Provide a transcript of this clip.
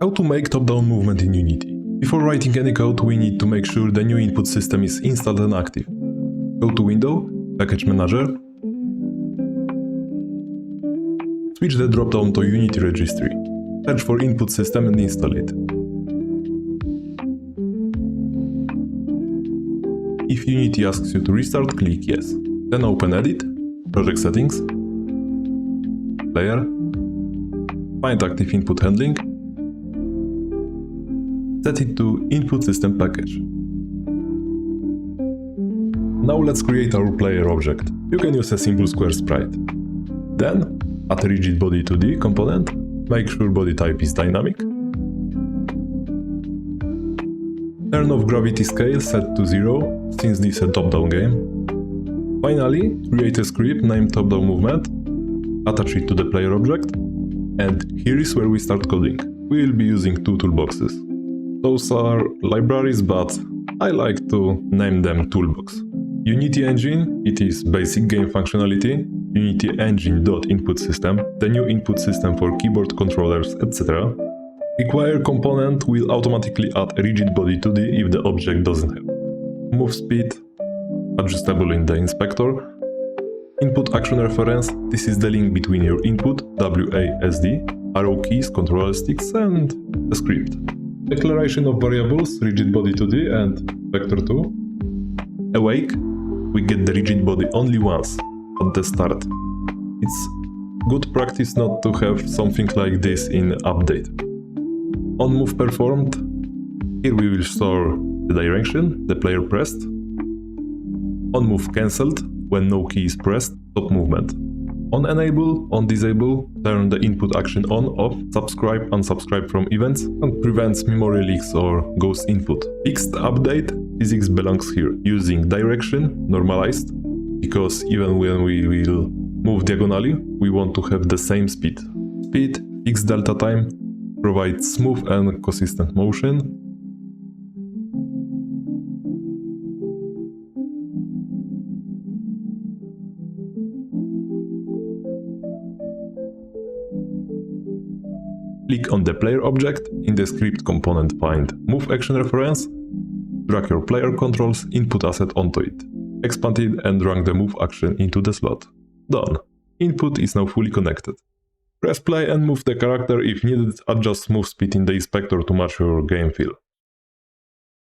How to make top-down movement in Unity. Before writing any code, we need to make sure the new input system is installed and active. Go to Window, Package Manager, switch the drop-down to Unity Registry, search for input system and install it. If Unity asks you to restart, click Yes. Then open Edit, Project Settings, Player, find Active Input Handling, set it to Input System Package. Now let's create our player object. You can use a simple square sprite. Then, add a rigid body 2D component, make sure body type is dynamic. Turn off gravity scale set to 0, since this is a top-down game. Finally, create a script named top-down movement, attach it to the player object, and here is where we start coding. We will be using two toolboxes. Those are libraries, but I like to name them toolbox. Unity Engine, it is basic game functionality. Unity Engine.input system, the new input system for keyboard controllers, etc. Require component will automatically add a rigid body 2D if the object doesn't have. Move speed, adjustable in the inspector. Input action reference, this is the link between your input, WASD, arrow keys, controller sticks, and the script. Declaration of variables, rigid body 2D and vector 2. Awake, we get the rigid body only once, at the start. It's good practice not to have something like this in update. On move performed, here we will store the direction the player pressed. On move cancelled, when no key is pressed, stop movement. On enable, on disable, turn the input action on, off, subscribe, unsubscribe from events, and prevents memory leaks or ghost input. Fixed update, physics belongs here, using direction, normalized, because even when we will move diagonally, we want to have the same speed. Speed, fixed delta time, provides smooth and consistent motion. Click on the player object, in the script component find move action reference, drag your player controls input asset onto it, expand it and drag the move action into the slot. Done. Input is now fully connected. Press play and move the character. If needed, adjust move speed in the inspector to match your game feel.